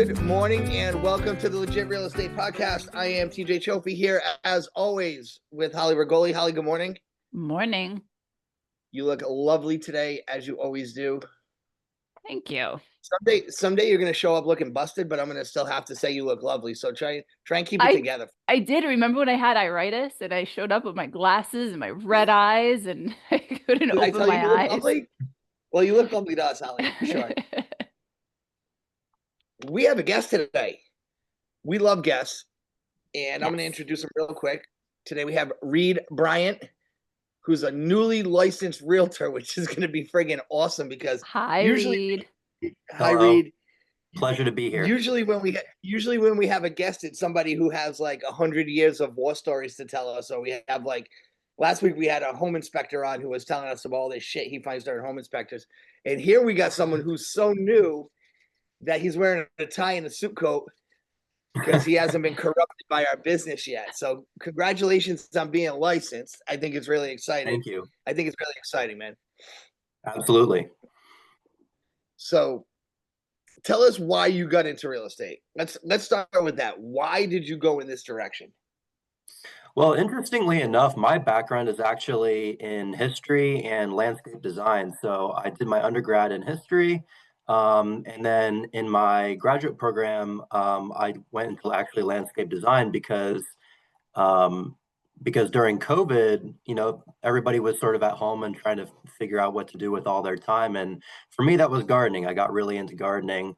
Good morning and welcome to the Legit Real Estate Podcast. I am TJ Chofi here, as always, with Holly Regoli. Holly, good morning. Morning. You look lovely today, as you always do. Thank you. Someday you're going to show up looking busted, but I'm going to still have to say you look lovely. So try and keep it together. I did remember when I had iritis and I showed up with my glasses and my red eyes and I couldn't Did I open tell my you look eyes. lovely? Well, you look lovely to us, Holly, for sure. We have a guest today. We love guests, and I'm going to introduce him real quick. Today we have Reid Bryant, who's a newly licensed realtor, which is going to be friggin' awesome because Reid. Hi, Reid. Pleasure to be here. Usually when we have a guest, it's somebody who has like 100 years of war stories to tell us. So we have like last week we had a home inspector on who was telling us about all this shit he finds during home inspectors, and here we got someone who's so new that he's wearing a tie and a suit coat because he hasn't been corrupted by our business yet. So congratulations on being licensed. I think it's really exciting. Thank you. I think it's really exciting, man. Absolutely. So tell us why you got into real estate. Let's start with that. Why did you go in this direction? Well, interestingly enough, my background is actually in history and landscape design. So I did my undergrad in history. And then in my graduate program, I went into actually landscape design because during COVID, everybody was sort of at home and trying to figure out what to do with all their time. And for me, that was gardening. I got really into gardening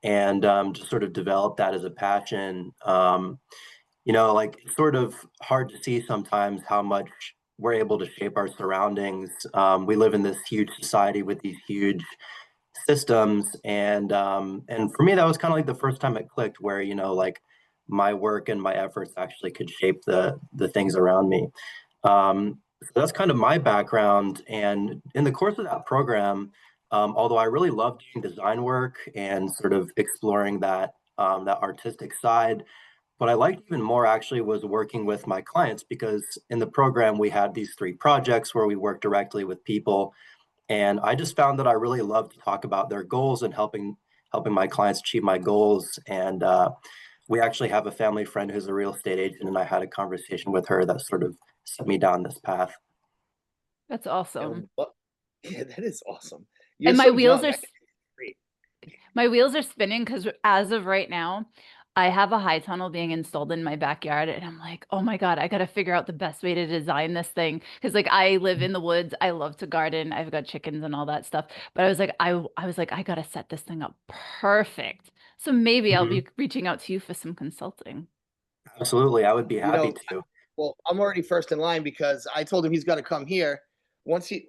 and just sort of developed that as a passion. Like it's sort of hard to see sometimes how much we're able to shape our surroundings. We live in this huge society with these huge systems, and for me, that was kind of like the first time it clicked, where like my work and my efforts actually could shape the things around me. So that's kind of my background, and in the course of that program, although I really loved doing design work and sort of exploring that artistic side, what I liked even more actually was working with my clients, because in the program we had these 3 projects where we worked directly with people. And I just found that I really love to talk about their goals and helping my clients achieve my goals. And we actually have a family friend who's a real estate agent, and I had a conversation with her that sort of set me down this path. That's awesome. Yeah, that is awesome. And my wheels are spinning because as of right now, I have a high tunnel being installed in my backyard, and I'm like, oh my God, I got to figure out the best way to design this thing. Because like I live in the woods, I love to garden, I've got chickens and all that stuff. But I was like, I got to set this thing up perfect. So maybe I'll be reaching out to you for some consulting. Absolutely, I would be happy to. Well, I'm already first in line because I told him he's got to come here. Once he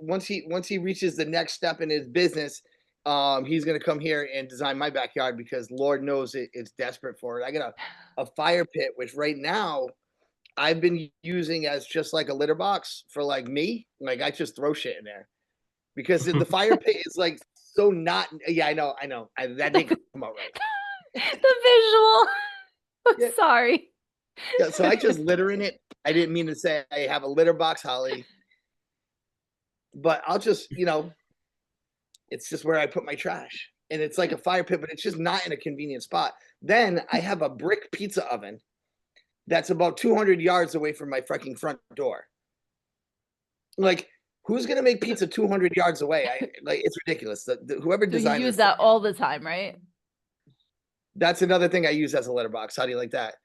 reaches the next step in his business, he's going to come here and design my backyard because Lord knows it's desperate for it. I got a fire pit, which right now I've been using as just like a litter box for like me. Like I just throw shit in there because the fire pit is like so not. Yeah, I know. That didn't come out right. The visual. I'm sorry. Yeah, so I just litter in it. I didn't mean to say I have a litter box, Holly. But I'll just, it's just where I put my trash. And it's like a fire pit, but it's just not in a convenient spot. Then I have a brick pizza oven that's about 200 yards away from my freaking front door. Like, who's going to make pizza 200 yards away? It's ridiculous. Whoever designed you use that all the time, right? That's another thing I use as a letterbox. How do you like that?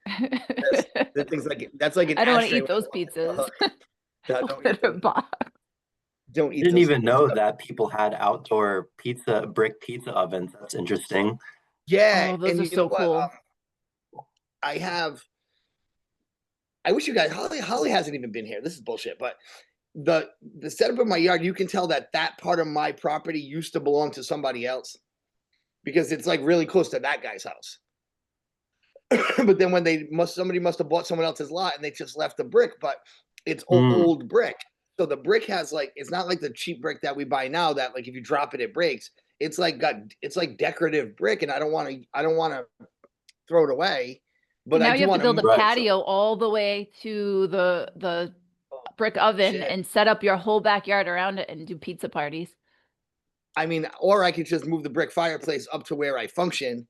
The things like that's like an. I don't want to eat those pizzas. Letterbox. Don't eat. I didn't even know that people had outdoor brick pizza ovens. That's interesting. Yeah, those are so cool. I wish you guys. Holly hasn't even been here. This is bullshit. But the setup of my yard, you can tell that part of my property used to belong to somebody else because it's like really close to that guy's house. But then when somebody must have bought someone else's lot and they just left the brick, but it's old brick. So the brick has it's not like the cheap brick that we buy now that like if you drop it, it breaks. It's like decorative brick, and I don't want to throw it away. But now I you have to build a patio all the way to the brick oven and set up your whole backyard around it and do pizza parties. I mean, or I could just move the brick fireplace up to where I function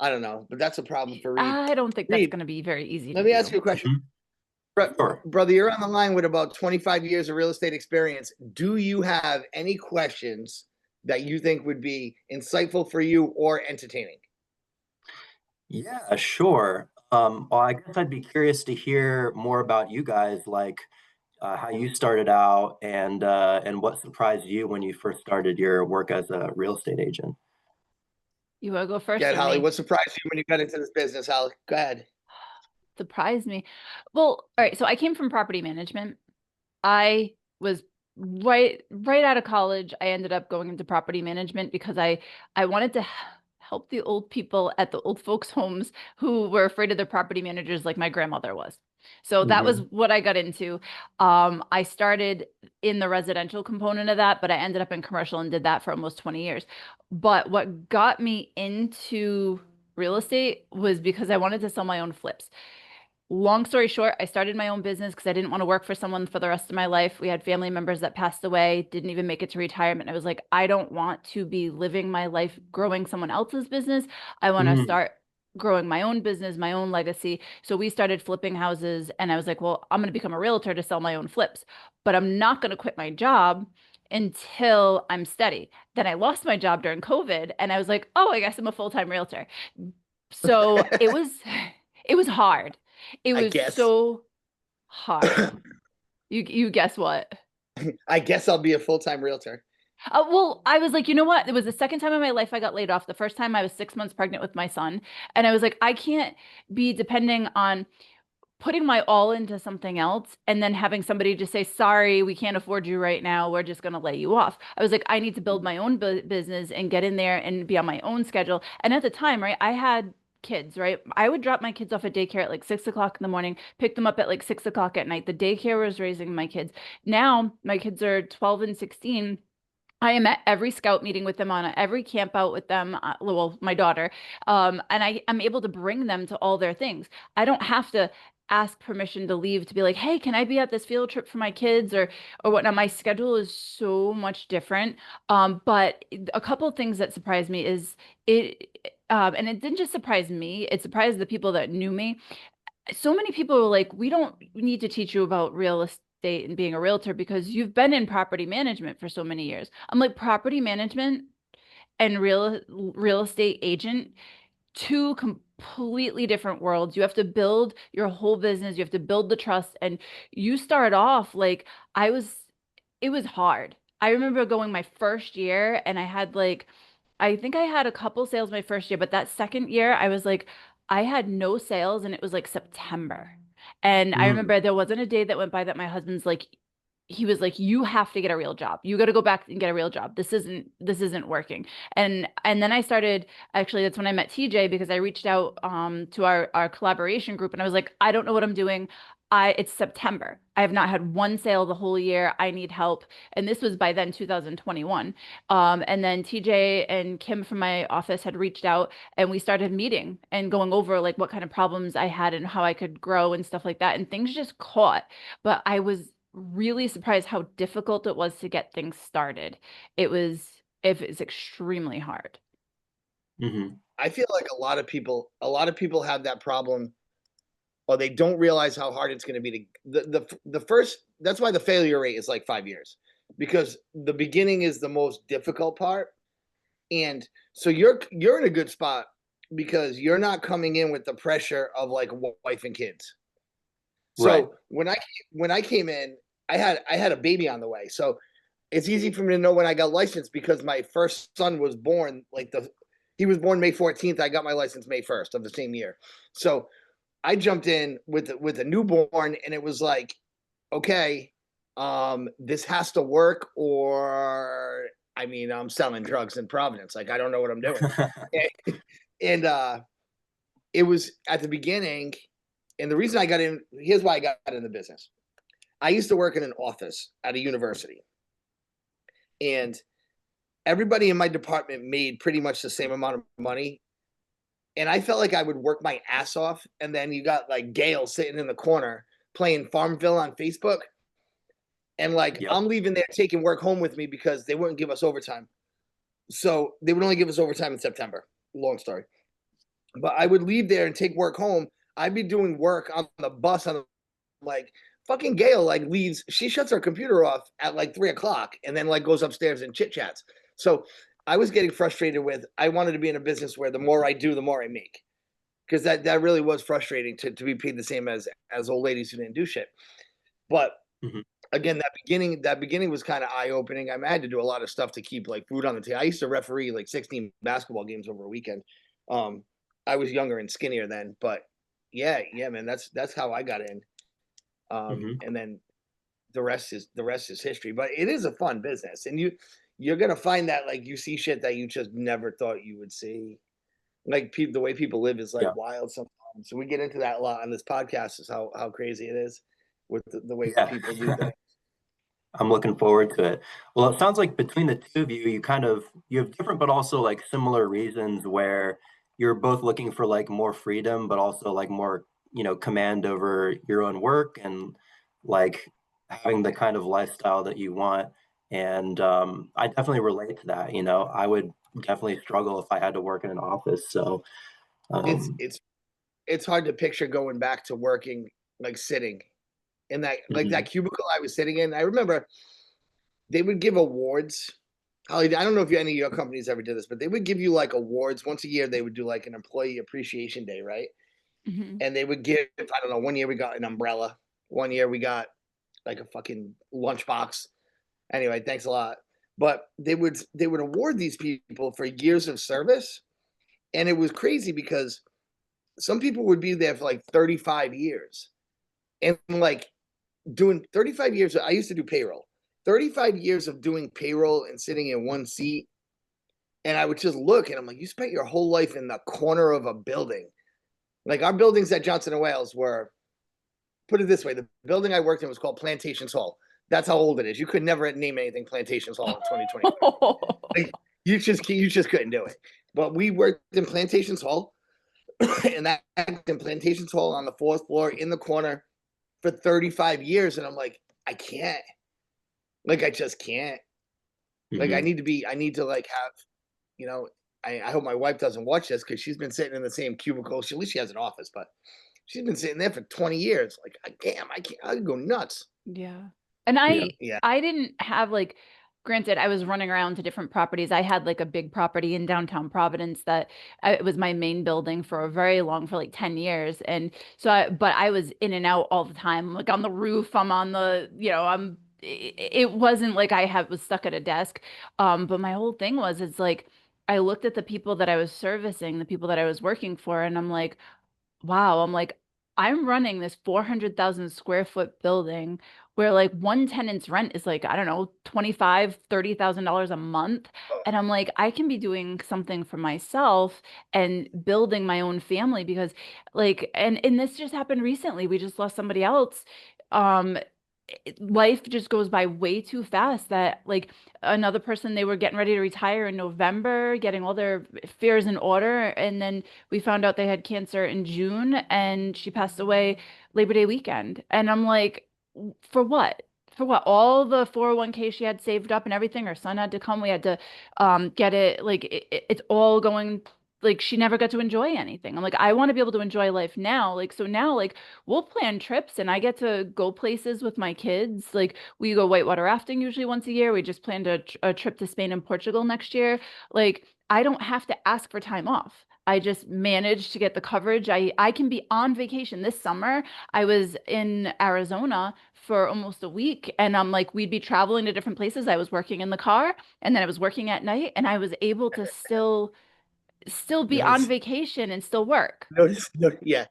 I don't know, but that's a problem for Reid. I don't think that's Reid, going to be very easy let to me ask do. you a question. Mhm. Sure. Brother, you're on the line with about 25 years of real estate experience. Do you have any questions that you think would be insightful for you or entertaining? Yeah, sure. Well, I guess I'd be curious to hear more about you guys, like how you started out and what surprised you when you first started your work as a real estate agent. You want to go first Yeah, or Holly, me? what surprised you when you got into this business, Holly? Go ahead. Surprise me. Well, all right. So I came from property management. I was right out of college. I ended up going into property management because I wanted to help the old people at the old folks' homes who were afraid of their property managers, like my grandmother was. So that was Hmm. what I got into. I started in the residential component of that, but I ended up in commercial and did that for almost 20 years. But what got me into real estate was because I wanted to sell my own flips. Long story short, I started my own business because I didn't want to work for someone for the rest of my life. We had family members that passed away, didn't even make it to retirement. I was like, I don't want to be living my life growing someone else's business. I want to Mm. start growing my own business, my own legacy. So we started flipping houses, and I was like, well, I'm going to become a realtor to sell my own flips, but I'm not going to quit my job until I'm steady. Then I lost my job during COVID, and I was like, oh, I guess I'm a full-time realtor. So it was hard. It I was guess. so hard. You guess what? I guess I'll be a full-time realtor. Well, I was like, you know what? It was the second time in my life I got laid off. The first time I was 6 months pregnant with my son. And I was like, I can't be depending on putting my all into something else and then having somebody just say, sorry, we can't afford you right now. We're just going to lay you off. I was like, I need to build my own business and get in there and be on my own schedule. And at the time, right, I had kids, right? I would drop my kids off at daycare at like 6 o'clock in the morning, pick them up at like 6 o'clock at night. The daycare was raising my kids. Now my kids are 12 and 16. I am at every scout meeting with them, on every camp out with them. Well, my daughter, and I'm able to bring them to all their things. I don't have to ask permission to leave to be like, hey, can I be at this field trip for my kids or whatnot? My schedule is so much different. But a couple of things that surprised me is and it didn't just surprise me; it surprised the people that knew me. So many people were like, we don't need to teach you about real estate and being a realtor because you've been in property management for so many years. I'm like, property management and real estate agent, two completely different worlds. You have to build your whole business, you have to build the trust, and you start off like I was it was hard. I remember going my first year and I had like I think I had a couple sales my first year, but that second year I was like I had no sales and it was like September. And I Mm. remember there wasn't a day that went by that my husband's like he was like, you have to get a real job. You got to go back and get a real job. This isn't working. And then I started, actually that's when I met TJ because I reached out to our collaboration group and I was like, I don't know what I'm doing. It's September. I have not had one sale the whole year. I need help. And this was by then 2021. And then TJ and Kim from my office had reached out and we started meeting and going over like what kind of problems I had and how I could grow and stuff like that. And things just caught. But I was really surprised how difficult it was to get things started. It was extremely hard. Hmm. I feel like a lot of people have that problem, or they don't realize how hard it's going to be to the first. That's why the failure rate is like 5 years, because the beginning is the most difficult part, and so you're in a good spot because you're not coming in with the pressure of like wife and kids. Right. So when I came in, I had a baby on the way, so it's easy for me to know when I got licensed because my first son was born like the he was born May 14th. I got my license May 1st of the same year. So I jumped in with a newborn and it was like, okay, this has to work or I mean, I'm selling drugs in Providence. Like I don't know what I'm doing. And it was at the beginning, and the reason I got in, here's why I got in the business. I used to work in an office at a university, and everybody in my department made pretty much the same amount of money. And I felt like I would work my ass off, and then you got like Gail sitting in the corner playing Farmville on Facebook, and like Yep. I'm leaving there taking work home with me because they wouldn't give us overtime. So they would only give us overtime in September. Long story. but I would leave there and take work home. I'd be doing work on the bus on like fucking Gail like leaves. She shuts her computer off at like 3 o'clock and then like goes upstairs and chit chats. So I was getting frustrated with. I wanted to be in a business where the more I do, the more I make, because that really was frustrating to be paid the same as old ladies who didn't do shit. But Mhm. again, that beginning was kind of eye opening. I had to do a lot of stuff to keep like food on the table. I used to referee like 16 basketball games over a weekend. Um, I was younger and skinnier then, but yeah, man, that's how I got in. Mhm. And then the rest is history. But it is a fun business, and you're gonna find that like you see shit that you just never thought you would see. Like the way people live is like Yeah. wild sometimes. So we get into that a lot on this podcast, is how crazy it is with the way Yeah. people do things. I'm looking forward to it. Well, it sounds like between the two of you, you have different but also like similar reasons where you're both looking for like more freedom, but also like more, command over your own work and like having the kind of lifestyle that you want. And I definitely relate to that. I would definitely struggle if I had to work in an office. So It's um, it's it's hard to picture going back to working like sitting in that like that mhm, cubicle I was sitting in. I remember they would give awards. Holly, I don't know if any of your companies ever did this, but they would give you like awards once a year. They would do like an employee appreciation day, right? Mhm. And they would give, I don't know, one year we got an umbrella, one year we got like a fucking lunchbox. Anyway, thanks a lot. But they would award these people for years of service, and it was crazy because some people would be there for like 35 years, and like doing 35 years. I used to do payroll. 35 years of doing payroll and sitting in one seat. And I would just look and I'm like, you spent your whole life in the corner of a building. Like our buildings at Johnson and Wales were, put it this way, the building I worked in was called Plantations Hall. That's how old it is. You could never name anything Plantations Hall in 2025. Like, you just couldn't do it. But we worked in Plantations Hall, and that in Plantations Hall on the fourth floor in the corner for 35 years. And I'm like, I can't. Like, I just can't. Like, mhm. I need to like have, you know, I hope my wife doesn't watch this because she's been sitting in the same cubicle. At least she has an office, but she's been sitting there for 20 years. Like, damn, I can't. I could go nuts. Yeah. And Yeah. Yeah. I didn't have like, granted, I was running around to different properties. I had like a big property in downtown Providence that it was my main building for a very long, for like 10 years. And so but I was in and out all the time, like on the roof, I'm on the, it wasn't like was stuck at a desk. But my whole thing was, it's like, I looked at the people that I was servicing, the people that I was working for, and I'm like, wow, I'm like, I'm running this 400,000 square foot building where like one tenant's rent is like, I don't know, 25, $30,000 a month. And I'm like, I can be doing something for myself and building my own family because like, and this just happened recently. We just lost somebody else. Um, Life just goes by way too fast that like another person, they were getting ready to retire in November, getting all their affairs in order, and then we found out they had cancer in June and she passed away Labor Day weekend. And I'm like, for what? For what? All the 401k she had saved up and everything, her son had to come. We had to get it. Like it's all going, like she never got to enjoy anything. I'm like, I want to be able to enjoy life now. Like, so now, like, we'll plan trips and I get to go places with my kids. Like, we go whitewater rafting usually once a year. We just planned a trip to Spain and Portugal next year. Like, I don't have to ask for time off. I just managed to get the coverage. I can be on vacation this summer. I was in Arizona for almost a week and I'm like, we'd be traveling to different places. I was working in the car and then I was working at night and I was able to still be on Notice, vacation and still work. yeah.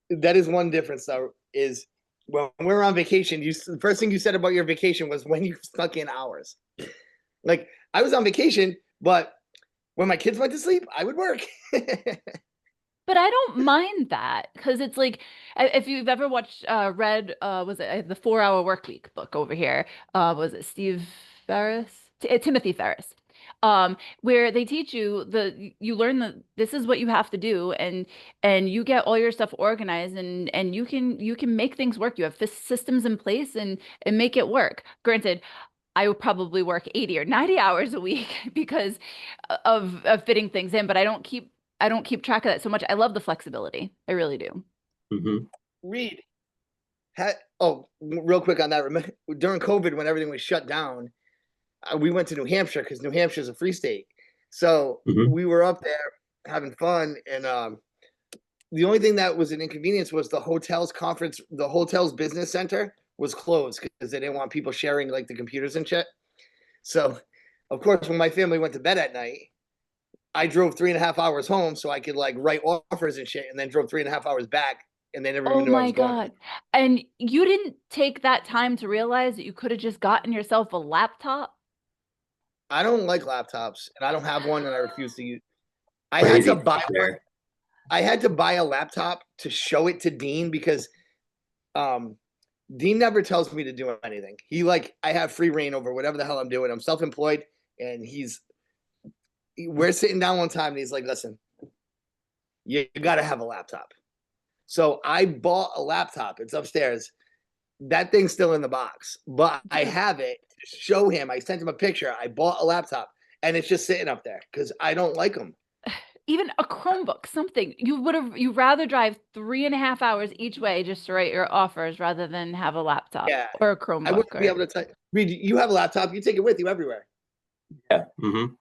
That is one difference though, is when we're on vacation, the first thing you said about your vacation was when you stuck in hours. Like I was on vacation, but when my kids went to sleep, I would work. But I don't mind that because it's like, if you've ever watched read was it the 4 Hour Work Week book over here, was it Steve Ferris, Timothy Ferris, where they teach you, you learn that this is what you have to do, and you get all your stuff organized, and you can make things work. You have systems in place and make it work. Granted, I would probably work 80 or 90 hours a week because of fitting things in, but I don't keep I don't keep track of that so much. I love the flexibility. I really do. Mhm. Reid, real quick on that. Remember, during COVID, when everything was shut down, we went to New Hampshire because New Hampshire is a free state. So Mhm. we were up there having fun, and the only thing that was an inconvenience was the hotel's business center was closed because they didn't want people sharing like the computers and shit. So, of course, when my family went to bed at night, I drove 3.5 hours home so I could like write offers and shit, and then drove 3.5 hours back, and they never even Oh knew I my was gone. God. And you didn't take that time to realize that you could have just gotten yourself a laptop? I don't like laptops, and I don't have one, and I refuse to use. I had Crazy to thought buy one. there. I had to buy a laptop to show it to Dean because um, Dean never tells me to do anything. I have free reign over whatever the hell I'm doing. I'm self-employed, and we're sitting down one time, and he's like, "Listen, you got to have a laptop." So I bought a laptop. It's upstairs. That thing's still in the box, but I Dude, have it to show him. I sent him a picture. I bought a laptop, and it's just sitting up there because I don't like them. even a Chromebook, something. You'd rather drive 3.5 hours each way just to write your offers rather than have a laptop Yeah, or a I Chromebook wouldn't be or able to tell. Reid, you have a laptop. You take it with you everywhere. Yeah. Mhm.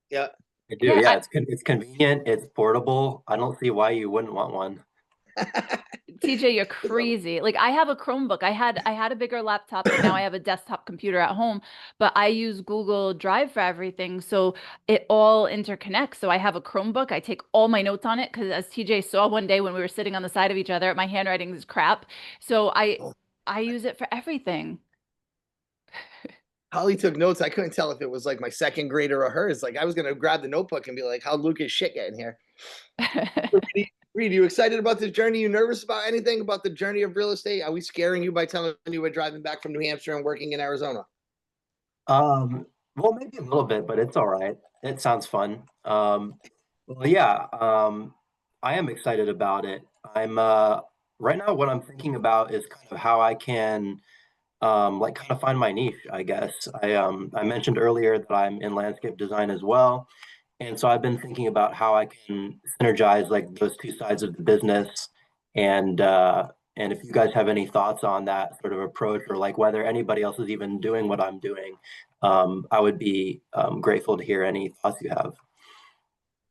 Yeah. I do. yeah, Yeah, it's convenient, it's portable. I don't see why you wouldn't want one. TJ, you're crazy. Like I have a Chromebook. I had a bigger laptop and now I have a desktop computer at home, but I use Google Drive for everything. So it all interconnects. So I have a Chromebook. I take all my notes on it because as TJ saw one day when we were sitting on the side of each other, my handwriting is crap. So I use it for everything. Holly took notes. I couldn't tell if it was like my second grader or hers. Like I was gonna grab the notebook and be like, "How'd Lucas shit get in here?" Reid, you excited about this journey? You nervous about anything about the journey of real estate? Are we scaring you by telling you we're driving back from New Hampshire and working in Arizona? Um, well, maybe a little bit, but it's all right. It sounds fun. Well, yeah, I am excited about it. I'm right now what I'm thinking about is kind of how I can like kind of find my niche, I guess. I mentioned earlier that I'm in landscape design as well. And so I've been thinking about how I can synergize like those two sides of the business and and if you guys have any thoughts on that sort of approach or like whether anybody else is even doing what I'm doing, I would be grateful to hear any thoughts you have.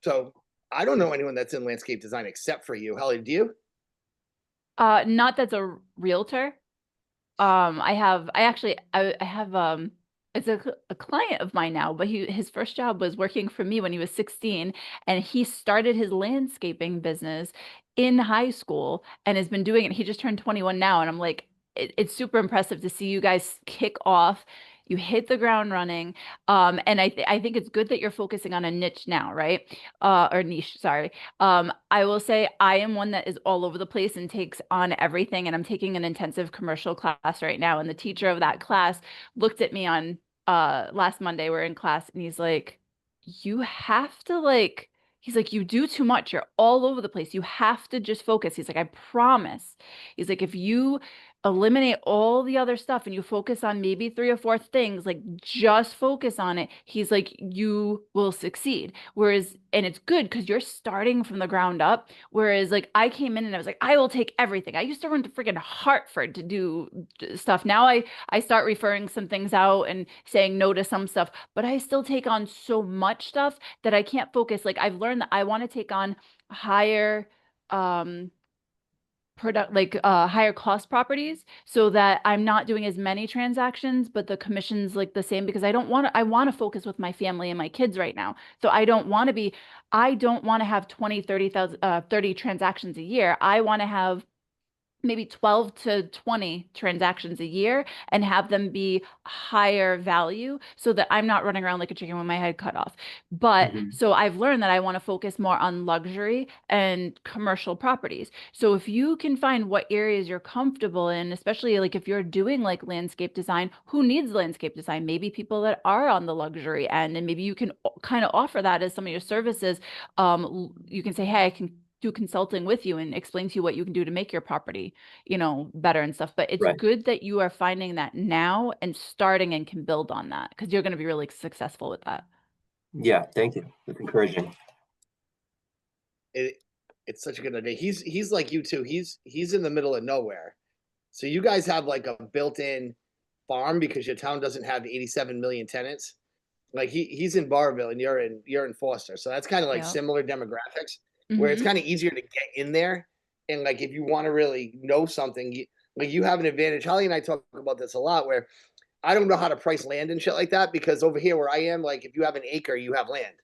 So I don't know anyone that's in landscape design except for you. Holly, do you? Not that's a realtor. I have it's a client of mine now, but his first job was working for me when he was 16 and he started his landscaping business in high school and has been doing it. He just turned 21 now and I'm like it's super impressive to see you guys kick off. You hit the ground running. And I think it's good that you're focusing on a niche now, right? Or niche, sorry. I will say I am one that is all over the place and takes on everything. And I'm taking an intensive commercial class right now. And the teacher of that class looked at me on last Monday, we're in class, and he's like, you have to like, he's like, you do too much. You're all over the place. You have to just focus. He's like, I promise. He's like, if you eliminate all the other stuff and you focus on maybe 3 or 4 things, like just focus on it, he's like, you will succeed. Whereas, and it's good because you're starting from the ground up. Whereas, like, I came in and I was like, I will take everything. I used to run to freaking Hartford to do stuff. Now I start referring some things out and saying no to some stuff, but I still take on so much stuff that I can't focus. Like, I've learned that I want to take on higher, um, higher cost properties so that I'm not doing as many transactions, but the commission's like the same because I want to focus with my family and my kids right now. So I don't want to have 20, 30,000, 30 transactions a year. I want to have maybe 12 to 20 transactions a year and have them be higher value so that I'm not running around like a chicken with my head cut off. But Mhm. so I've learned that I want to focus more on luxury and commercial properties. So if you can find what areas you're comfortable in, especially like if you're doing like landscape design, who needs landscape design? Maybe people that are on the luxury end, and maybe you can kind of offer that as some of your services. You can say, hey, I can do consulting with you and explain to you what you can do to make your property, better and stuff. But it's Right. good that you are finding that now and starting and can build on that because you're going to be really successful with that. Yeah, thank you. That's encouraging. it's such a good idea. He's like you too. He's in the middle of nowhere. So you guys have like a built-in farm because your town doesn't have 87 million tenants. Like he's in Barville and you're in Foster. So that's kind of like Yeah. similar demographics where it's Mm-hmm. kind of easier to get in there. And like if you want to really know something, like you have an advantage. Holly and I talk about this a lot where I don't know how to price land and shit like that because over here where I am, like if you have an acre, you have land.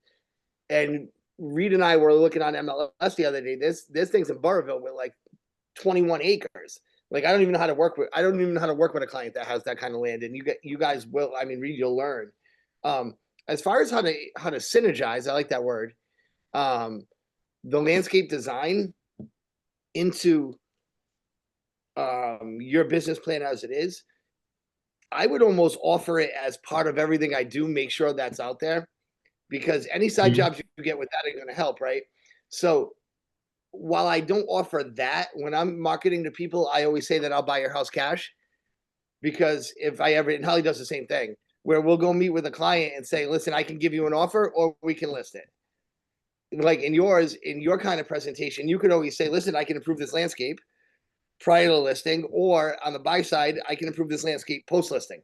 And Reid and I were looking on MLS the other day. There's things in Burrville with like 21 acres. Like I don't even know how to work with. I don't even know how to work with a client that has that kind of land. And you guys will. I mean, Reid, you'll learn. As far as how to synergize, I like that word. The landscape design into your business plan as it is. I would almost offer it as part of everything I do. Make sure that's out there because any side jobs you get with that are going to help, right? So while I don't offer that, when I'm marketing to people, I always say that I'll buy your house cash because if I ever, and Holly does the same thing, where we'll go meet with a client and say, listen, I can give you an offer or we can list it. Like in your kind of presentation, you could always say, listen, I can improve this landscape prior to listing, or on the buy side, I can improve this landscape post listing.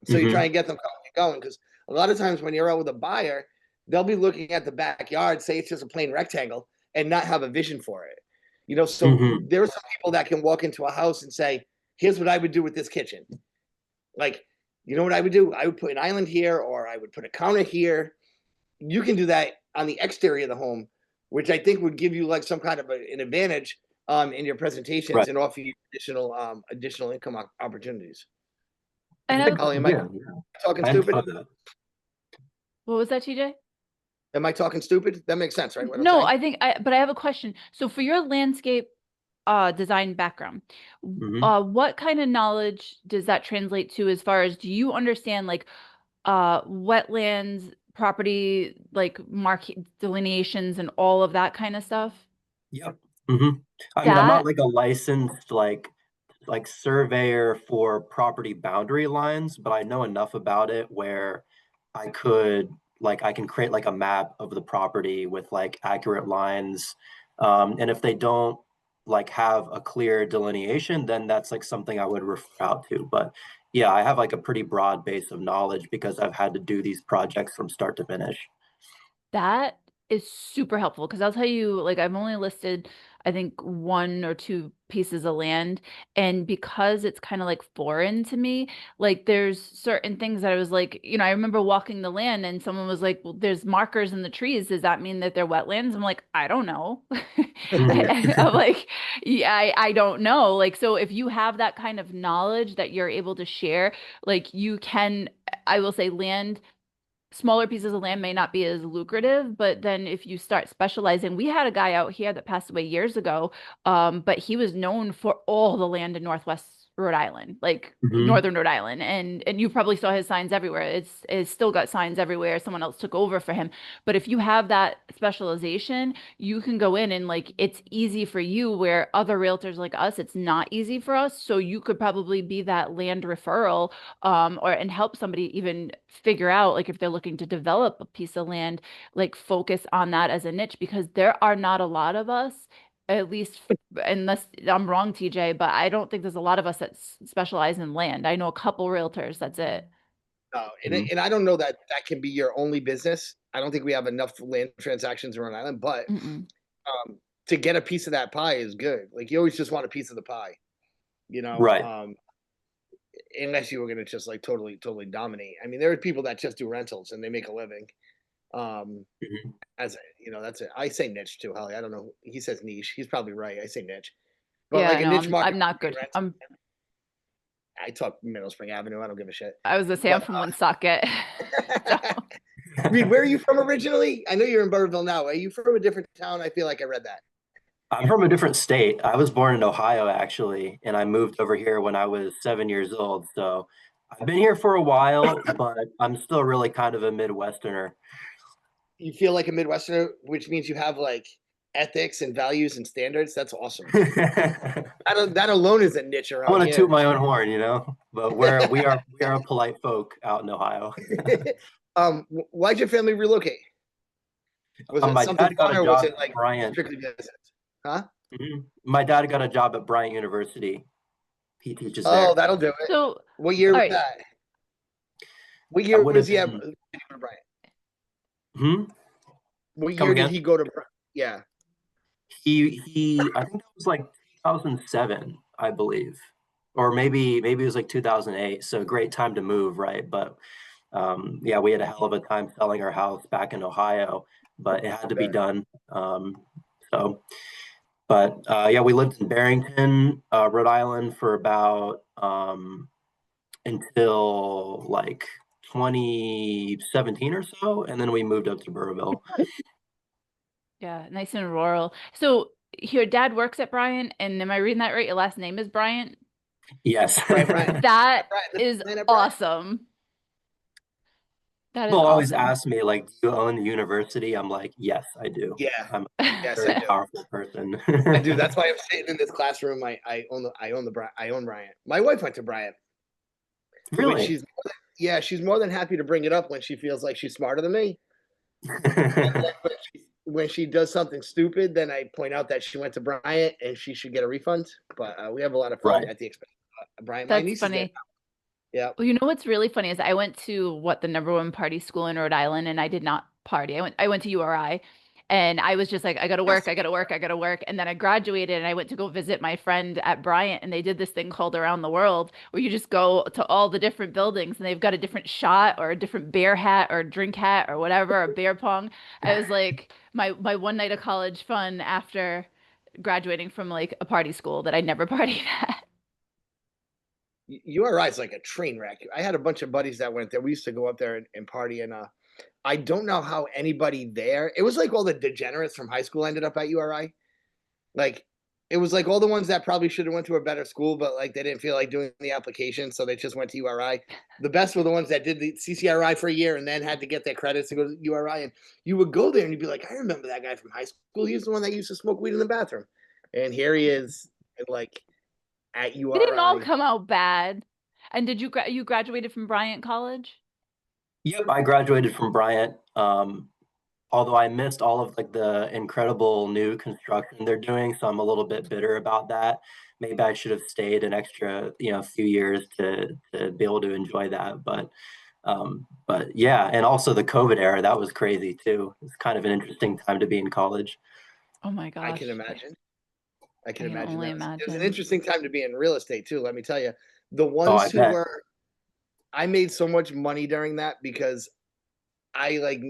So you try and get them going because a lot of times when you're out with a buyer, they'll be looking at the backyard, say it's just a plain rectangle, and not have a vision for it. So there are some people that can walk into a house and say, here's what I would do with this kitchen. Like, you know what I would do? I would put an island here, or I would put a counter here. You can do that on the exterior of the home, which I think would give you like some kind of an advantage in your presentations Right. and offer you additional income opportunities. And Holly, am I talking stupid? what was that, TJ? Am I talking stupid? That makes sense, right? What I'm No, saying? but I have a question. So for your landscape design background, what kind of knowledge does that translate to as far as do you understand like wetlands, property, like market delineations and all of that kind of stuff? Yep. I mean, I'm not That like a licensed like surveyor for property boundary lines, but I know enough about it where I can create like a map of the property with like accurate lines. And if they don't like have a clear delineation, then that's like something I would refer out to. But yeah, I have like a pretty broad base of knowledge because I've had to do these projects from start to finish. That is super helpful because I'll tell you, like, I've only listed, I think, one or two pieces of land. And because it's kind of like foreign to me, like, there's certain things that I was like, I remember walking the land and someone was like, well, there's markers in the trees. Does that mean that they're wetlands? I'm like, I don't know. I'm like, yeah, I don't know. Like, so if you have that kind of knowledge that you're able to share, like, you can, I will say, smaller pieces of land may not be as lucrative, but then if you start specializing, we had a guy out here that passed away years ago, but he was known for all the land in Northwest Rhode Island, like Northern Rhode Island, and you probably saw his signs everywhere. It's still got signs everywhere. Someone else took over for him. But if you have that specialization, you can go in and like it's easy for you where other realtors like us, it's not easy for us. So you could probably be that land referral and help somebody even figure out like if they're looking to develop a piece of land, like focus on that as a niche because there are not a lot of us, at least unless I'm wrong, TJ, but I don't think there's a lot of us that specialize in land. I know a couple realtors, that's it. No, and I don't know that that can be your only business. I don't think we have enough land transactions in Rhode Island, but Mm-mm. to get a piece of that pie is good. Like you always just want a piece of the pie, Right. Unless you were going to just like totally dominate. I mean, there are people that just do rentals and they make a living. As that's it. I say niche too, Holly. I don't know. He says niche. He's probably right. I say niche, but Yeah, like a no, niche market. I'm not good. I talk Middle Spring Avenue. I don't give a shit. I was gonna say I'm But from Woonsocket. So Reid, where are you from originally? I know you're in Burrville now. Are you from a different town? I feel like I read that. I'm from a different state. I was born in Ohio, actually, and I moved over here when I was 7 years old. So I've been here for a while, but I'm still really kind of a Midwesterner. You feel like a Midwesterner, which means you have like ethics and values and standards. That's awesome. I That alone is a niche around want to toot here. my own horn, but we are a polite folk out in Ohio. Why'd your family relocate? Was it My something dad got fun a or was job it at like Bryant. strictly business? Huh? My dad got a job at Bryant University. He teaches Oh, there. that'll do it. So, What year all was right. that? What That year would was have he at been, Bryant? hmm? What Come year did again? he go to Yeah. I think that was like 2007, I believe. Or maybe it was like 2008. So great time to move, right? But yeah, we had a hell of a time selling our house back in Ohio, but it had to be done. So, but yeah, we lived in Barrington, Rhode Island for about until like 2017 or so, and then we moved up to Burrillville. Yeah, nice and rural. So your dad works at Bryant, and am I reading that right? Your last name is Bryant? Yes. Brian. That Brian, this is Atlanta Brian. awesome. That is People always awesome. ask me, like, do you own the university? I'm like, yes, I do. Yeah. I'm a Yes, I very do. powerful person. I do. That's why I'm sitting in this classroom. I own Bryant. My wife went to Bryant, which Really? she's more than happy to bring it up when she feels like she's smarter than me. When she does something stupid, then I point out that she went to Bryant and she should get a refund. But we have a lot of fun Right. at the expense of Bryant. My That's niece is there. funny. Yeah. Well, you know what's really funny is I went to the number one party school in Rhode Island, and I did not party. I went to URI, and I was just like, I gotta work, Yes. I gotta work, I gotta work. And then I graduated and I went to go visit my friend at Bryant, and they did this thing called Around the World where you just go to all the different buildings and they've got a different shot or a different bear hat or drink hat or whatever, or beer pong. I was like my one night of college fun after graduating from like a party school that I never partied at. URI is like a train wreck. I had a bunch of buddies that went there. We used to go up there and party, and I don't know how anybody there. It was like all the degenerates from high school ended up at URI. Like it was like all the ones that probably should have went to a better school, but like they didn't feel like doing the application, so they just went to URI. The best were the ones that did the CCRI for a year and then had to get their credits to go to URI. And you would go there and you'd be like, I remember that guy from high school. He's the one that used to smoke weed in the bathroom, and here he is, like at They didn't all URI. come out bad. And did you graduated from Bryant College? Yep, I graduated from Bryant. Although I missed all of like the incredible new construction they're doing, so I'm a little bit bitter about that. Maybe I should have stayed an extra, few years to be able to enjoy that. But yeah, and also the COVID era, that was crazy too. It's kind of an interesting time to be in college. Oh my I can gosh. imagine. I I can can imagine only that it was an imagine. interesting time to be in real estate too. Let me tell you, the Oh, I ones who bet. were, I made so much money during that because I like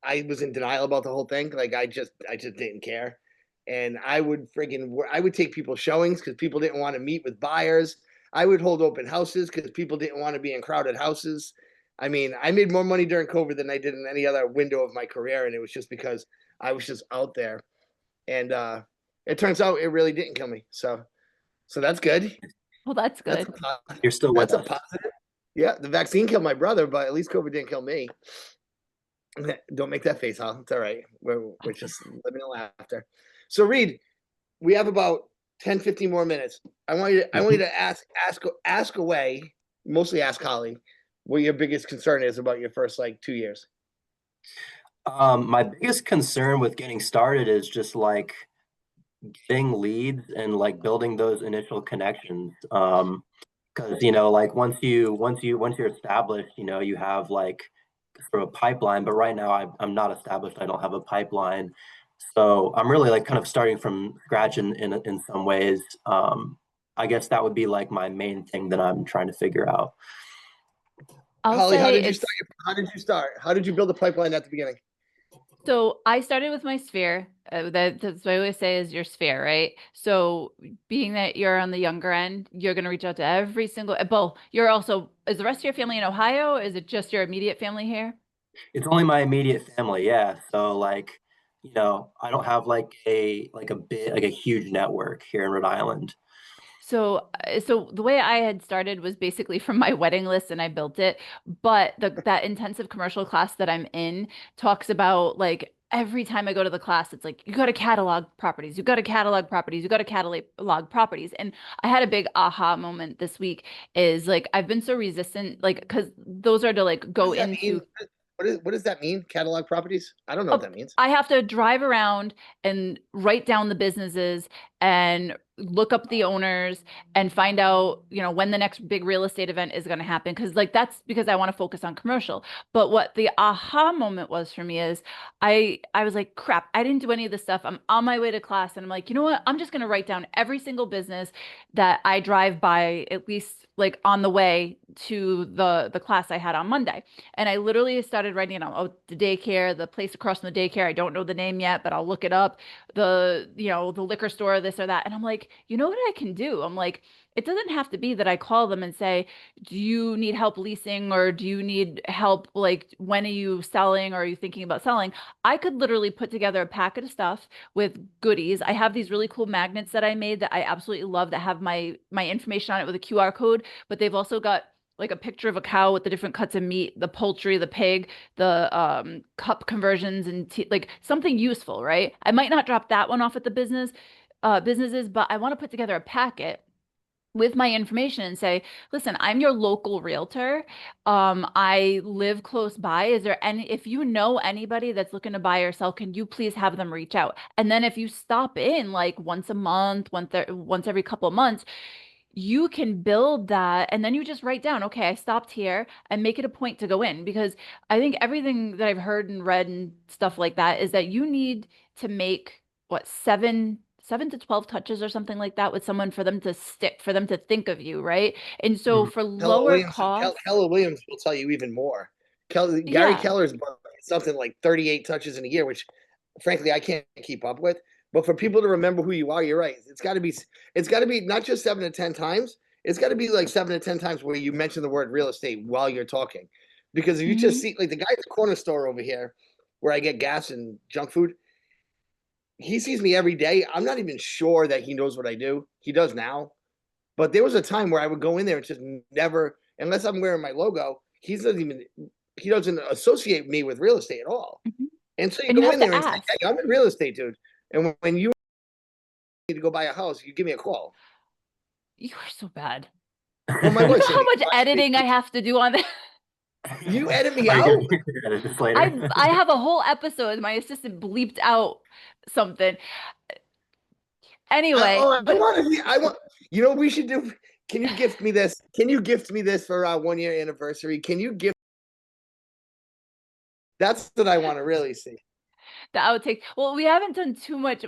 I was in denial about the whole thing. Like I just didn't care. And I would take people showings because people didn't want to meet with buyers. I would hold open houses because people didn't want to be in crowded houses. I mean, I made more money during COVID than I did in any other window of my career, and it was just because I was just out there. And it turns out it really didn't kill me. So that's good. Well, that's That's good. You're still with that's a us. positive. Yeah, the vaccine killed my brother, but at least COVID didn't kill me. Don't make that face, huh? It's all right. We're just living in laughter. So, Reid, we have about 10, 15 more minutes. I want you Mhm. to ask away, mostly ask Holly, what your biggest concern is about your first like 2 years. My biggest concern with getting started is just like getting leads and like building those initial connections. Because like once you're established, you have like sort of a pipeline. But right now, I'm not established. I don't have a pipeline, so I'm really like kind of starting from scratch in some ways. I guess that would be like my main thing that I'm trying to figure out. I'll Holly, how say did you start? it's How did you start? How did you build a pipeline at the beginning? so I started with my sphere. That's what I always say is your sphere, right? So being that you're on the younger end, you're going to reach out to every single, well, you're also, is the rest of your family in Ohio? Or is it just your immediate family here? It's only my immediate family, yeah. So like, I don't have like a bit like a huge network here in Rhode Island. So the way I had started was basically from my wedding list and I built it. But that intensive commercial class that I'm in talks about like every time I go to the class, it's like you got to catalog properties, you got to catalog properties, you got to catalog properties. And I had a big aha moment this week is like I've been so resistant, like because those are to like What go does that mean? into what does that mean? Catalog properties? I don't know what Oh, that means. I have to drive around and write down the businesses and look up the owners and find out, you know, when the next big real estate event is going to happen. Cause like that's because I want to focus on commercial. But what the aha moment was for me is I was like, crap, I didn't do any of this stuff. I'm on my way to class and I'm like, you know what? I'm just going to write down every single business that I drive by, at least like on the way to the class I had on Monday. And I literally started writing it on, oh, the daycare, the place across from the daycare. I don't know the name yet, but I'll look it up. The, you know, the liquor store, this or that. And I'm like, you know what I can do? I'm like, it doesn't have to be that I call them and say, do you need help leasing or do you need help? Like, when are you selling or are you thinking about selling? I could literally put together a packet of stuff with goodies. I have these really cool magnets that I made that I absolutely love that have my information on it with a QR code, but they've also got like a picture of a cow with the different cuts of meat, the poultry, the pig, the cup conversions, and like something useful, right? I might not drop that one off at the businesses, but I want to put together a packet with my information and say, listen, I'm your local realtor. I live close by. Is there any, if you know anybody that's looking to buy or sell, can you please have them reach out? And then if you stop in like once a month, once every couple of months, you can build that and then you just write down, okay, I stopped here, and make it a point to go in, because I think everything that I've heard and read and stuff like that is that you need to make what, seven to 12 touches or something like that with someone for them to stick, for them to think of you, right? And so Mhm. for lower cost, Keller Williams will tell you even more. Gary yeah. Keller's something like 38 touches in a year, which frankly I can't keep up with. But for people to remember who you are, you're right. It's got to be not just 7 to 10 times. It's got to be like 7 to 10 times where you mention the word real estate while you're talking. Because if you just Mhm. see like the guy at the corner store over here where I get gas and junk food, he sees me every day. I'm not even sure that he knows what I do. He does now. But there was a time where I would go in there and just never, unless I'm wearing my logo, he doesn't associate me with real estate at all. Mhm. And so you And you go have in to there and say, ask. hey, I'm in real estate, dude. And when you need to go buy a house, you give me a call. You are so bad. Well, my You wife know said how me, much editing I have to do on this? you edit me Are you out? gonna edit this later? I have a whole episode. My assistant bleeped out something. Anyway, I but want to see, I want, you know what we should do? Can you gift me this? Can you gift me this for our 1 year anniversary? Can you gift? That's what I want to really see. the outtakes. Well, we haven't done too much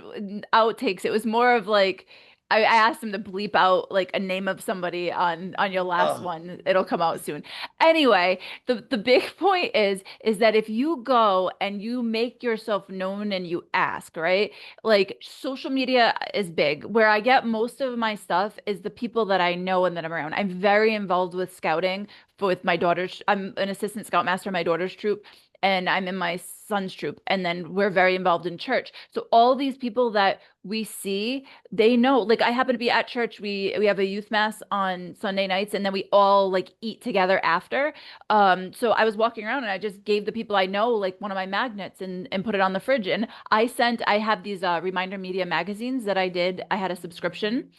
outtakes. It was more of like I asked him to bleep out like a name of somebody on your last Oh, one. It'll come out soon. Anyway, the big point is that if you go and you make yourself known and you ask, right? Like social media is big. Where I get most of my stuff is the people that I know and that I'm around. I'm very involved with scouting with my daughter's. I'm an assistant scoutmaster in my daughter's troop, and I'm in my son's troop. And then we're very involved in church. So all these people that we see, they know. Like I happen to be at church. We have a youth mass on Sunday nights, and then we all like eat together after. So I was walking around and I just gave the people I know like one of my magnets and put it on the fridge. And I have these Reminder Media magazines that I did. I had a subscription,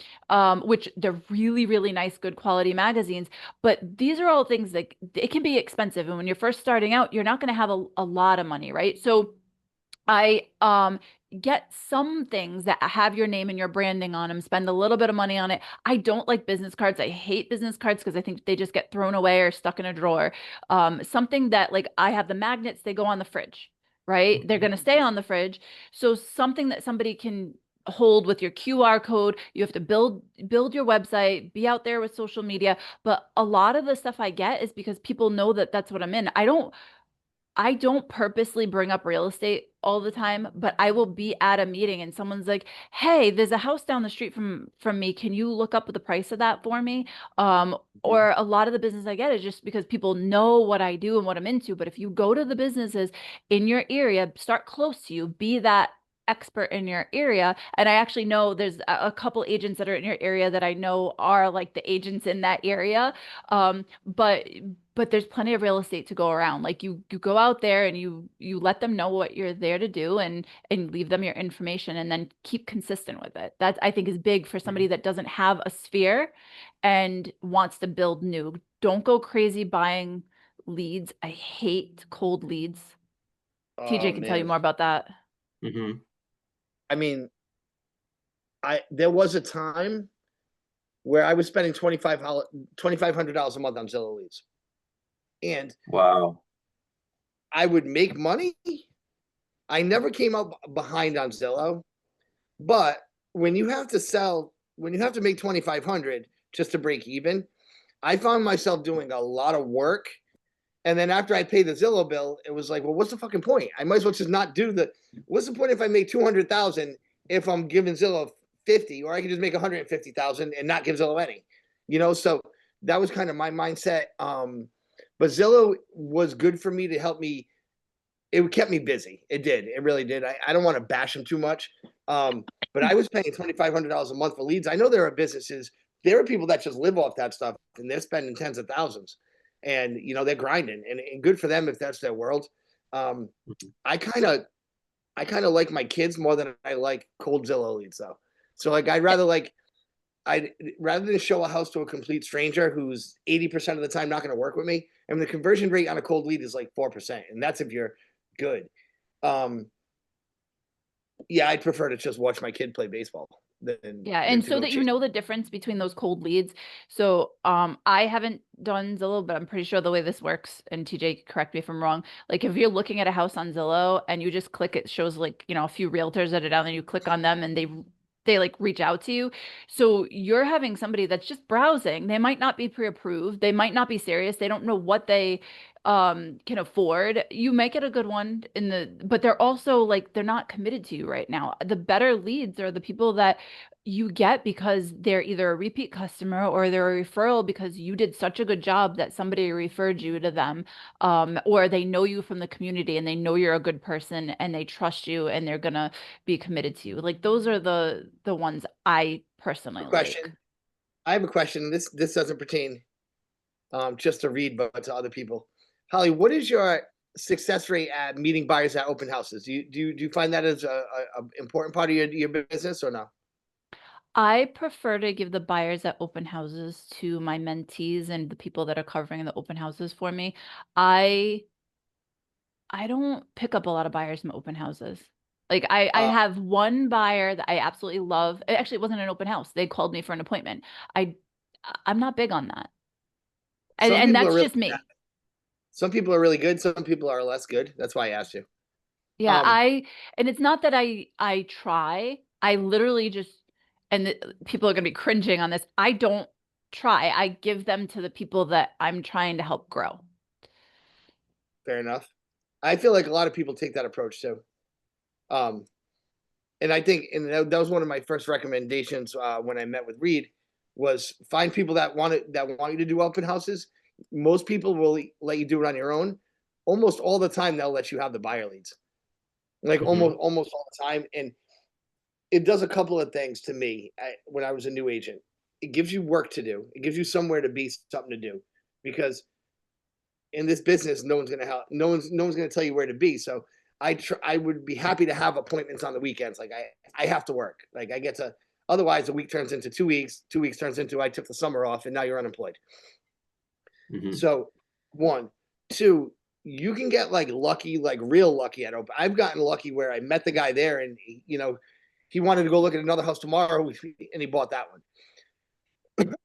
which they're really, really nice, good quality magazines. But these are all things that it can be expensive. And when you're first starting out, you're not going to have a lot of money, right? So I get some things that have your name and your branding on them, spend a little bit of money on it. I don't like business cards. I hate business cards because I think they just get thrown away or stuck in a drawer. Something that like I have the magnets, they go on the fridge, right? They're going to stay on the fridge. So something that somebody can hold with your QR code. You have to build your website, be out there with social media, but a lot of the stuff I get is because people know that that's what I'm in. I don't purposely bring up real estate all the time, but I will be at a meeting and someone's like, "Hey, there's a house down the street from me. Can you look up the price of that for me?" Or a lot of the business I get is just because people know what I do and what I'm into. But if you go to the businesses in your area, start close to you, be that expert in your area. And I actually know there's a couple agents that are in your area that I know are like the agents in that area. But there's plenty of real estate to go around. Like you go out there and you let them know what you're there to do, and leave them your information, and then keep consistent with it. That I think is big for somebody that doesn't have a sphere and wants to build new. Don't go crazy buying leads. I hate cold leads. Oh TJ can tell you man. more about that. I mean, there was a time where I was spending $2,500 a month on Zillow leads, and Wow. I would make money. I never came out behind on Zillow, but when you have to sell, when you have to make 2,500 just to break even, I found myself doing a lot of work. And then after I paid the Zillow bill, it was like, well, what's the fucking point? I might as well just not do the. What's the point if I make 200,000 if I'm giving Zillow 50, or I can just make 150,000 and not give Zillow any, So that was kind of my mindset. But Zillow was good for me to help me. It kept me busy. It did. It really did. I don't want to bash them too much. But I was paying $2,500 a month for leads. I know there are businesses, there are people that just live off that stuff and they're spending tens of thousands, and they're grinding, and good for them if that's their world. I kind of like my kids more than I like cold Zillow leads though. So like I'd rather than show a house to a complete stranger who's 80% of the time not going to work with me. I mean, the conversion rate on a cold lead is like 4%, and that's if you're good. Yeah, I'd prefer to just watch my kid play baseball Yeah, than and to so go that you chase. know the difference between those cold leads. So, I haven't done Zillow, but I'm pretty sure the way this works, and TJ, correct me if I'm wrong, like if you're looking at a house on Zillow and you just click, it shows like, a few realtors that are down there, you click on them and they like reach out to you. So you're having somebody that's just browsing. They might not be pre-approved. They might not be serious. They don't know what they can afford. You make it a good one but they're also like they're not committed to you right now. The better leads are the people that you get because they're either a repeat customer or they're a referral because you did such a good job that somebody referred you to them, or they know you from the community and they know you're a good person and they trust you and they're gonna be committed to you. Like those are the ones I personally A like. question. I have a question. This doesn't pertain just to Reid, but to other people. Holly, what is your success rate at meeting buyers at open houses? Do you find that as a important part of your business or no? I prefer to give the buyers at open houses to my mentees and the people that are covering the open houses for me. I I don't pick up a lot of buyers from open houses. Like I Uh, have one buyer that I absolutely love. Actually, it wasn't an open house. They called me for an appointment. I I'm not big on that. And some and people are that's really just me. some people are really good. Some people are less good. That's why I asked you. Yeah, Um, and it's not that I try. I literally just people are going to be cringing on this. I don't try. I give them to the people that I'm trying to help grow. Fair enough. I feel like a lot of people take that approach too. Um, and I think, and that was one of my first recommendations when I met with Reid, was find people that want you to do open houses. Most people will let you do it on your own. Almost all the time, they'll let you have the buyer leads, like Mhm. almost all the time. And it does a couple of things to me. When I was a new agent, it gives you work to do. It gives you somewhere to be, something to do, because in this business, no one's gonna help. No one's gonna tell you where to be. So I would be happy to have appointments on the weekends. Like I have to work. Like I get to. Otherwise, a week turns into 2 weeks. 2 weeks turns into I took the summer off, and now you're unemployed. Mhm. So, one, two, you can get like lucky, like real lucky at open. I've gotten lucky where I met the guy there, and he wanted to go look at another house tomorrow, and he bought that one.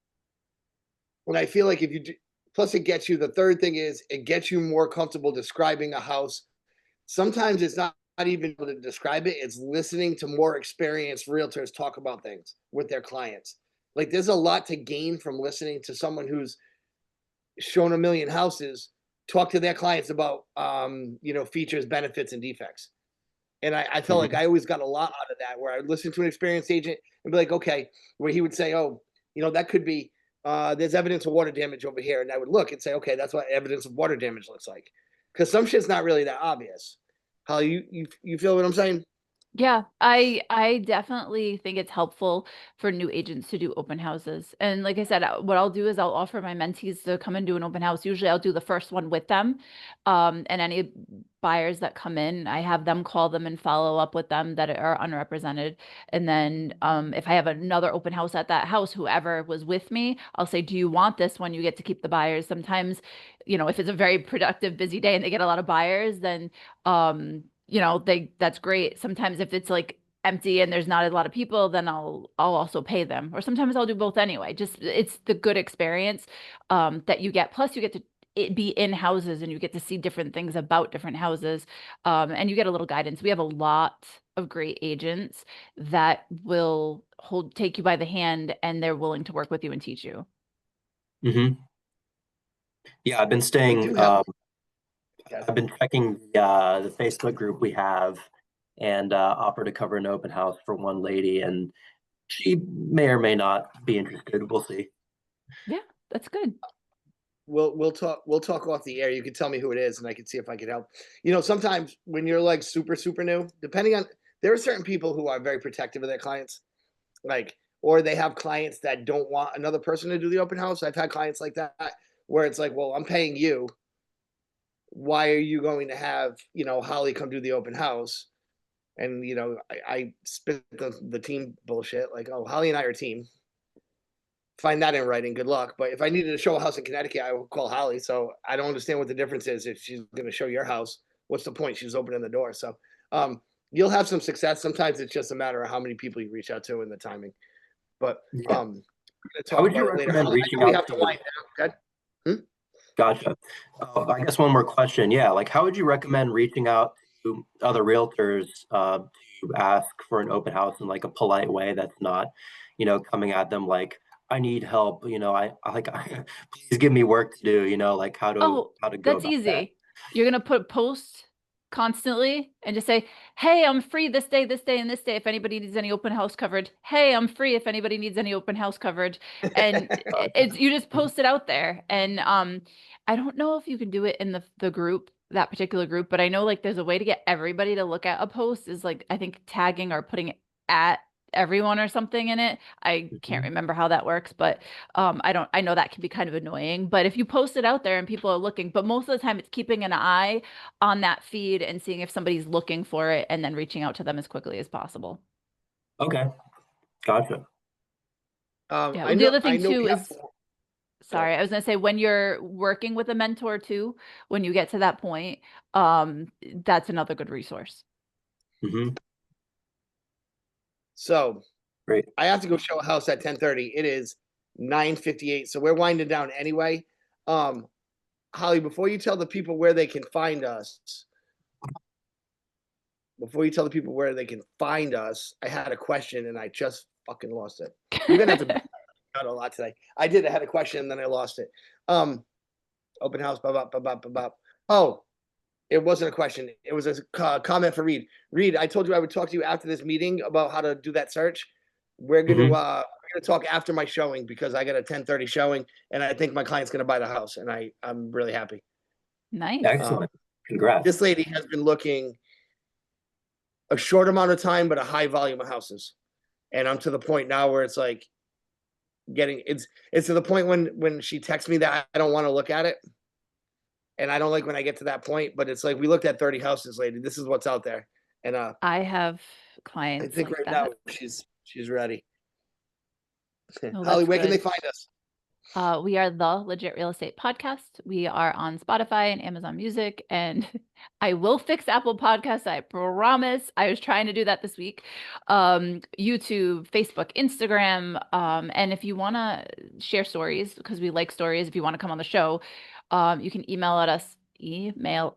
And I feel like if you do, plus it gets you. The third thing is it gets you more comfortable describing a house. Sometimes it's not even able to describe it. It's listening to more experienced realtors talk about things with their clients. Like there's a lot to gain from listening to someone who's shown a million houses talk to their clients about features, benefits, and defects. And I felt like Mhm. I always got a lot out of that, where I would listen to an experienced agent and be like, okay, where he would say, oh, that could be there's evidence of water damage over here. And I would look and say, okay, that's what evidence of water damage looks like. Because some shit's not really that obvious. How you feel what I'm saying? Yeah, I definitely think it's helpful for new agents to do open houses. And like I said, what I'll do is I'll offer my mentees to come and do an open house. Usually I'll do the first one with them. And any buyers that come in, I have them call them and follow up with them that are unrepresented. And then if I have another open house at that house, whoever was with me, I'll say, do you want this one? You get to keep the buyers. Sometimes, if it's a very productive, busy day and they get a lot of buyers, then that's great. Sometimes if it's like empty and there's not a lot of people, then I'll also pay them. Or sometimes I'll do both anyway. Just it's the good experience that you get. Plus you get to be in houses and you get to see different things about different houses. And you get a little guidance. We have a lot of great agents that will take you by the hand and they're willing to work with you and teach you. Hmm. Yeah, I've been We staying. do have. I've been checking the Facebook group we have, and offered to cover an open house for one lady, and she may or may not be interested. We'll see. Yeah, that's good. We'll talk off the air. You can tell me who it is, and I can see if I can help. Sometimes when you're like super super new, depending on there are certain people who are very protective of their clients, like or they have clients that don't want another person to do the open house. I've had clients like that where it's like, well, I'm paying you. Why are you going to have Holly come do the open house? And I spit the team bullshit like, oh, Holly and I are a team. Find that in writing. Good luck. But if I needed to show a house in Connecticut, I would call Holly. So I don't understand what the difference is. If she's going to show your house, what's the point? She's opening the door. So you'll have some success. Sometimes it's just a matter of how many people you reach out to and the timing. But Yeah. we're going to How talk would you about it later. recommend Holly, I reaching know we out have to to? wind down. Okay? Gotcha. I guess one more question. Yeah, like how would you recommend reaching out to other realtors to ask for an open house in like a polite way that's not, coming at them like I need help. I like please give me work to do. Like Oh, how to go that's about that. easy. You're gonna put posts constantly and just say, "Hey, I'm free this day, and this day. If anybody needs any open house coverage. Hey, I'm free if anybody needs any open house coverage." And Gotcha. it's you just post it out there. And I don't know if you can do it in the group, that particular group, but I know like there's a way to get everybody to look at a post is like I think tagging or putting it at everyone or something in it. I can't Mhm. remember how that works, but I know that can be kind of annoying, but if you post it out there and people are looking, but most of the time it's keeping an eye on that feed and seeing if somebody's looking for it and then reaching out to them as quickly as possible. Okay, gotcha. Yeah. I Well, the know other I thing know we too have is, to. Go ahead. sorry, I was gonna say when you're working with a mentor too, when you get to that point, that's another good resource. Hmm. So Great. I have to go show a house at 10:30. It is 9:58. So we're winding down anyway. Um, Holly, before you tell the people where they can find us, I had a question and I just fucking lost it. You're gonna have to out a lot today. I did. I had a question and then I lost it. Um, Open house. Blah, blah, blah, blah, blah, blah. Oh, it wasn't a question. It was a comment for Reid. Reid, I told you I would talk to you after this meeting about how to do that search. Hmm. We're gonna talk after my showing because I got a 10:30 showing and I think my client's gonna buy the house and I'm really happy. Nice. Um, Excellent. Congrats. this lady has been looking a short amount of time, but a high volume of houses. And I'm to the point now where it's like it's to the point when she texts me that I don't want to look at it. And I don't like when I get to that point, but it's like we looked at 30 houses, lady. This is what's out there. And I have I clients think like right now that. she's ready. Oh, Holly, that's where can they good. find us? We are the Legit Real Estate Podcast. We are on Spotify and Amazon Music, and I will fix Apple Podcasts. I promise. I was trying to do that this week. YouTube, Facebook, Instagram, and if you want to share stories, because we like stories, if you want to come on the show, you can email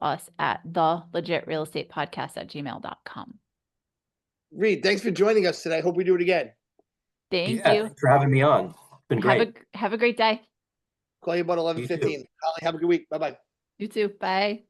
us at the legit real estate podcast at gmail.com. Reid, thanks for joining us today. Hope we do it again. Thank Yeah, you. thanks for having me on. It's been great. Have a great day. Call you about You too. 11:15. Holly, have a good week. Bye bye. You too. Bye.